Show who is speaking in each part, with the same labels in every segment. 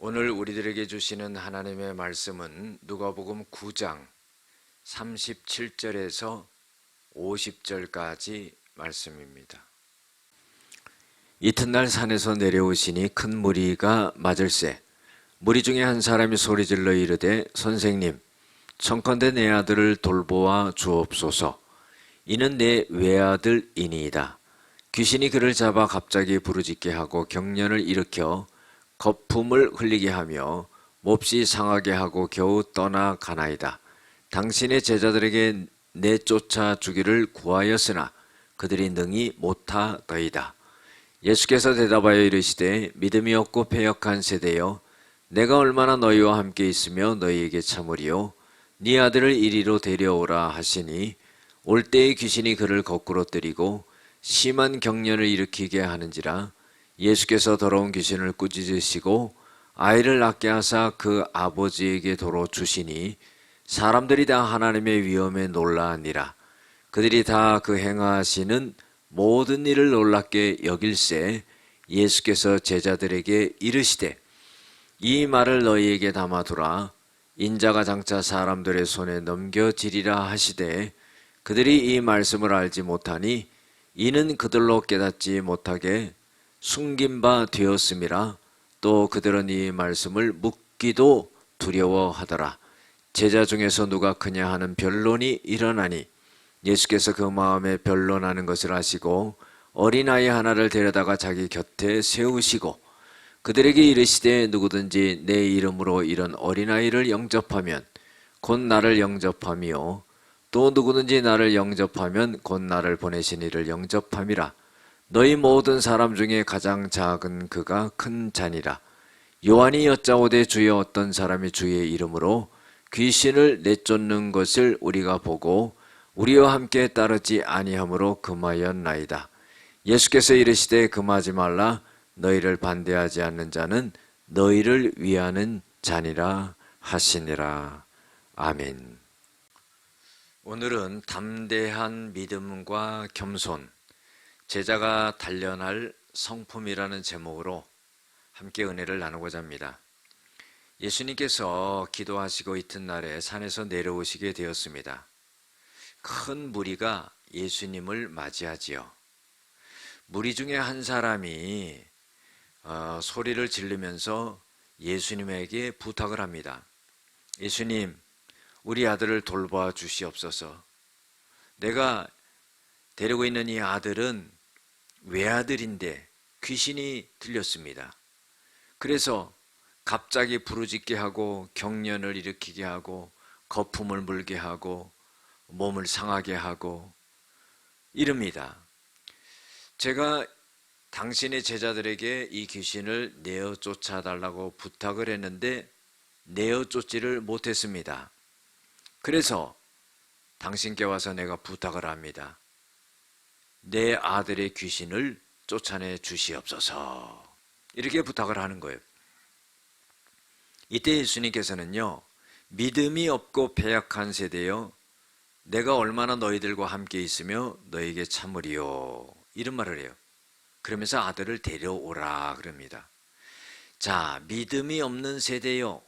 Speaker 1: 오늘 우리들에게 주시는 하나님의 말씀은 누가복음 9장 37절에서 50절까지 말씀입니다. 이튿날 산에서 내려오시니 큰 무리가 맞을세. 무리 중에 한 사람이 소리질러 이르되 선생님, 청컨대 내 아들을 돌보아 주옵소서. 이는 내 외아들이니이다. 귀신이 그를 잡아 갑자기 부르짖게 하고 경련을 일으켜 거품을 흘리게 하며 몹시 상하게 하고 겨우 떠나가나이다. 당신의 제자들에게 내쫓아 주기를 구하였으나 그들이 능히 못하더이다. 예수께서 대답하여 이르시되 믿음이 없고 패역한 세대여, 내가 얼마나 너희와 함께 있으며 너희에게 참으리요. 네 아들을 이리로 데려오라 하시니 올 때에 귀신이 그를 거꾸로 때리고 심한 경련을 일으키게 하는지라. 예수께서 더러운 귀신을 꾸짖으시고 아이를 낳게 하사 그 아버지에게 도로 주시니 사람들이 다 하나님의 위엄에 놀라니라. 그들이 다 그 행하시는 모든 일을 놀랍게 여길새 예수께서 제자들에게 이르시되 이 말을 너희에게 담아두라. 인자가 장차 사람들의 손에 넘겨지리라 하시되 그들이 이 말씀을 알지 못하니 이는 그들로 깨닫지 못하게 숨긴 바 되었음이라. 또 그들은 이 말씀을 묻기도 두려워하더라. 제자 중에서 누가 크냐 하는 변론이 일어나니 예수께서 그 마음에 변론하는 것을 아시고 어린아이 하나를 데려다가 자기 곁에 세우시고 그들에게 이르시되 누구든지 내 이름으로 이런 어린아이를 영접하면 곧 나를 영접함이요 또 누구든지 나를 영접하면 곧 나를 보내신 이를 영접함이라. 너희 모든 사람 중에 가장 작은 그가 큰 자니라. 요한이 여짜오되 주여, 어떤 사람이 주의 이름으로 귀신을 내쫓는 것을 우리가 보고 우리와 함께 따르지 아니하므로 금하였나이다. 예수께서 이르시되 금하지 말라. 너희를 반대하지 않는 자는 너희를 위하는 자니라 하시니라. 아멘. 오늘은 담대한 믿음과 겸손, 제자가 단련할 성품이라는 제목으로 함께 은혜를 나누고자 합니다. 예수님께서 기도하시고 이튿날에 산에서 내려오시게 되었습니다. 큰 무리가 예수님을 맞이하지요. 무리 중에 한 사람이 소리를 지르면서 예수님에게 부탁을 합니다. 예수님, 우리 아들을 돌봐 주시옵소서. 내가 데리고 있는 이 아들은 외아들인데 귀신이 들렸습니다. 그래서 갑자기 부르짖게 하고 경련을 일으키게 하고 거품을 물게 하고 몸을 상하게 하고 이릅니다. 제가 당신의 제자들에게 이 귀신을 내어 쫓아달라고 부탁을 했는데 내어 쫓지를 못했습니다. 그래서 당신께 와서 내가 부탁을 합니다. 내 아들의 귀신을 쫓아내 주시옵소서. 이렇게 부탁을 하는 거예요. 이때 예수님께서는요, 믿음이 없고 패역한 세대여, 내가 얼마나 너희들과 함께 있으며 너희에게 참으리요, 이런 말을 해요. 그러면서 아들을 데려오라 그럽니다. 자, 믿음이 없는 세대여,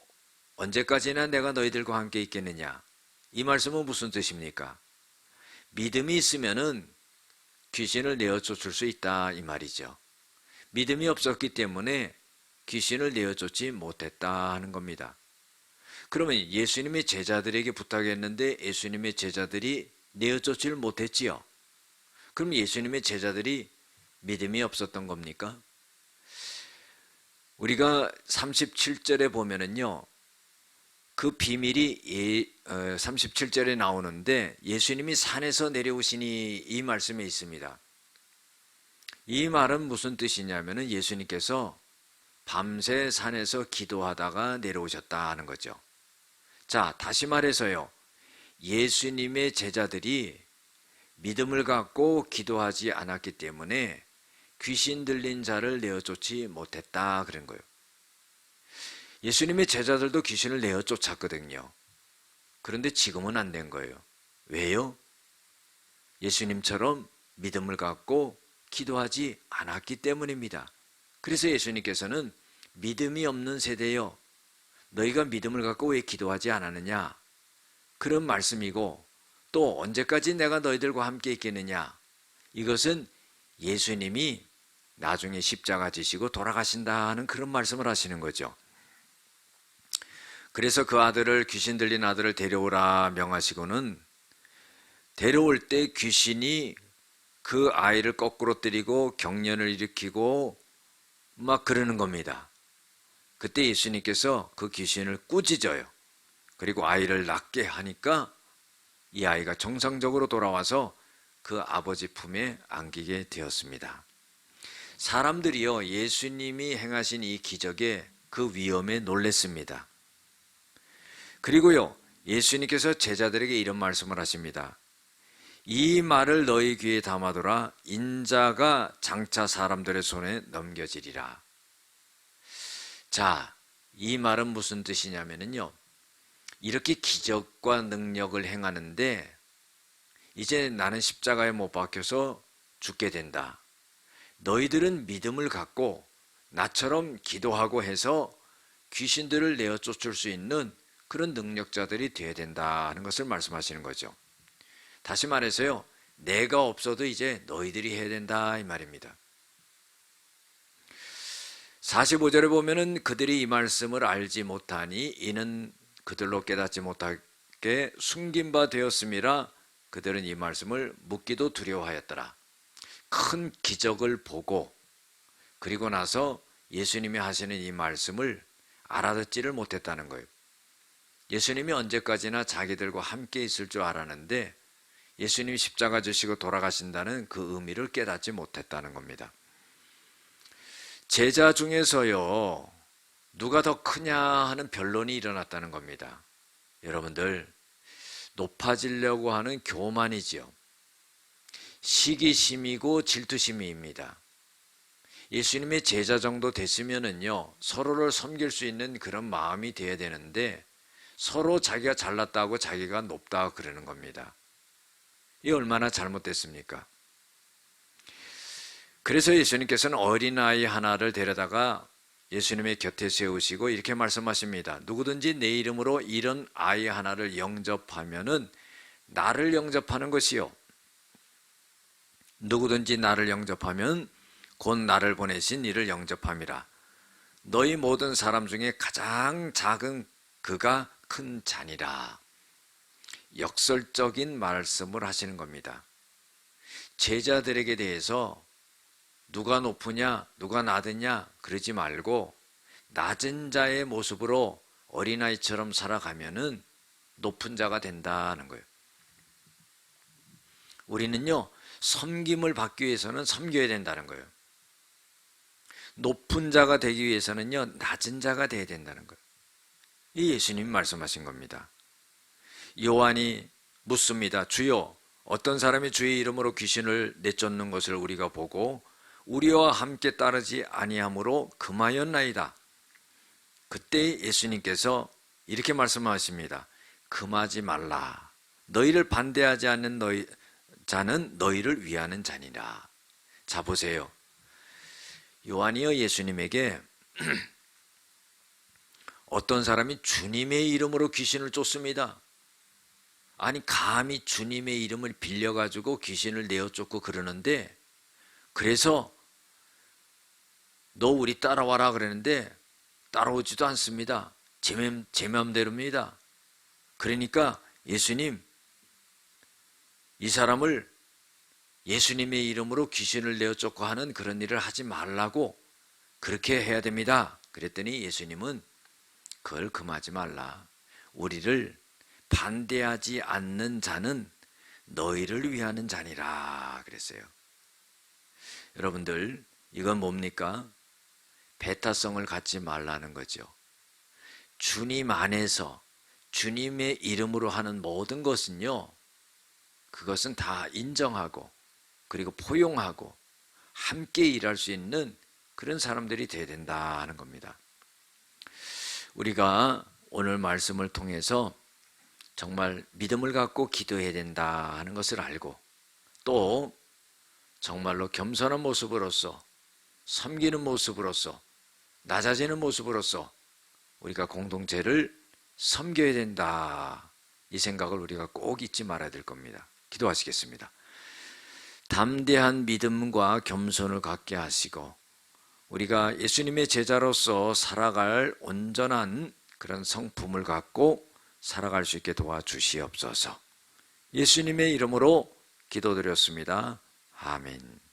Speaker 1: 언제까지나 내가 너희들과 함께 있겠느냐? 이 말씀은 무슨 뜻입니까? 믿음이 있으면은 귀신을 내어 쫓을 수 있다, 이 말이죠. 믿음이 없었기 때문에 귀신을 내어 쫓지 못했다 하는 겁니다. 그러면 예수님의 제자들에게 부탁했는데 예수님의 제자들이 내어 쫓지를 못했지요. 그럼 예수님의 제자들이 믿음이 없었던 겁니까? 우리가 37절에 보면은요, 그 비밀이 37절에 나오는데 예수님이 산에서 내려오시니 이 말씀에 있습니다. 이 말은 무슨 뜻이냐면은 예수님께서 밤새 산에서 기도하다가 내려오셨다 하는 거죠. 자, 다시 말해서요, 예수님의 제자들이 믿음을 갖고 기도하지 않았기 때문에 귀신 들린 자를 내어 쫓지 못했다 그런 거예요. 예수님의 제자들도 귀신을 내어 쫓았거든요. 그런데 지금은 안 된 거예요. 왜요? 예수님처럼 믿음을 갖고 기도하지 않았기 때문입니다. 그래서 예수님께서는 믿음이 없는 세대여, 너희가 믿음을 갖고 왜 기도하지 않았느냐? 그런 말씀이고, 또 언제까지 내가 너희들과 함께 있겠느냐? 이것은 예수님이 나중에 십자가 지시고 돌아가신다는 그런 말씀을 하시는 거죠. 그래서 그 아들을, 귀신 들린 아들을 데려오라 명하시고는, 데려올 때 귀신이 그 아이를 거꾸로 때리고 경련을 일으키고 막 그러는 겁니다. 그때 예수님께서 그 귀신을 꾸짖어요. 그리고 아이를 낫게 하니까 이 아이가 정상적으로 돌아와서 그 아버지 품에 안기게 되었습니다. 사람들이요, 예수님이 행하신 이 기적에 그 위엄에 놀랐습니다. 그리고요, 예수님께서 제자들에게 이런 말씀을 하십니다. 이 말을 너희 귀에 담아두라. 인자가 장차 사람들의 손에 넘겨지리라. 자, 이 말은 무슨 뜻이냐면요, 이렇게 기적과 능력을 행하는데 이제 나는 십자가에 못 박혀서 죽게 된다. 너희들은 믿음을 갖고 나처럼 기도하고 해서 귀신들을 내어 쫓을 수 있는 그런 능력자들이 되어야 된다는 것을 말씀하시는 거죠. 다시 말해서요, 내가 없어도 이제 너희들이 해야 된다 이 말입니다. 45절에 보면은 그들이 이 말씀을 알지 못하니 이는 그들로 깨닫지 못하게 숨긴 바 되었음이라. 그들은 이 말씀을 묻기도 두려워하였더라. 큰 기적을 보고 그리고 나서 예수님이 하시는 이 말씀을 알아듣지를 못했다는 거예요. 예수님이 언제까지나 자기들과 함께 있을 줄 알았는데 예수님이 십자가 지시고 돌아가신다는 그 의미를 깨닫지 못했다는 겁니다. 제자 중에서요, 누가 더 크냐 하는 변론이 일어났다는 겁니다. 여러분들, 높아지려고 하는 교만이지요. 시기심이고 질투심입니다. 예수님의 제자 정도 됐으면은요, 서로를 섬길 수 있는 그런 마음이 돼야 되는데 서로 자기가 잘났다고 자기가 높다 그러는 겁니다. 이 얼마나 잘못됐습니까? 그래서 예수님께서는 어린아이 하나를 데려다가 예수님의 곁에 세우시고 이렇게 말씀하십니다. 누구든지 내 이름으로 이런 아이 하나를 영접하면은 나를 영접하는 것이요, 누구든지 나를 영접하면 곧 나를 보내신 이를 영접함이라. 너희 모든 사람 중에 가장 작은 그가 큰 자니라. 역설적인 말씀을 하시는 겁니다. 제자들에게 대해서 누가 높으냐, 누가 낮으냐 그러지 말고 낮은 자의 모습으로 어린아이처럼 살아가면은 높은 자가 된다는 거예요. 우리는요, 섬김을 받기 위해서는 섬겨야 된다는 거예요. 높은 자가 되기 위해서는요, 낮은 자가 되어야 된다는 거예요. 이 예수님이 말씀하신 겁니다. 요한이 묻습니다. 주여, 어떤 사람이 주의 이름으로 귀신을 내쫓는 것을 우리가 보고 우리와 함께 따르지 아니하므로 금하였나이다. 그때 예수님께서 이렇게 말씀하십니다. 금하지 말라. 너희를 반대하지 않는 자는 너희를 위하는 자니라. 자, 보세요. 요한이요, 예수님에게 어떤 사람이 주님의 이름으로 귀신을 쫓습니다. 아니, 감히 주님의 이름을 빌려가지고 귀신을 내어 쫓고 그러는데, 그래서 너 우리 따라와라 그러는데 따라오지도 않습니다. 제 맘대로입니다. 그러니까 예수님, 이 사람을 예수님의 이름으로 귀신을 내어 쫓고 하는 그런 일을 하지 말라고, 그렇게 해야 됩니다. 그랬더니 예수님은 그걸 금하지 말라. 우리를 반대하지 않는 자는 너희를 위하는 자니라 그랬어요. 여러분들, 이건 뭡니까? 배타성을 갖지 말라는 거죠. 주님 안에서 주님의 이름으로 하는 모든 것은요, 그것은 다 인정하고 그리고 포용하고 함께 일할 수 있는 그런 사람들이 되어야 된다는 겁니다. 우리가 오늘 말씀을 통해서 정말 믿음을 갖고 기도해야 된다 하는 것을 알고, 또 정말로 겸손한 모습으로서, 섬기는 모습으로서 낮아지는 모습으로서 우리가 공동체를 섬겨야 된다. 이 생각을 우리가 꼭 잊지 말아야 될 겁니다. 기도하시겠습니다. 담대한 믿음과 겸손을 갖게 하시고 우리가 예수님의 제자로서 살아갈 온전한 그런 성품을 갖고 살아갈 수 있게 도와주시옵소서. 예수님의 이름으로 기도드렸습니다. 아멘.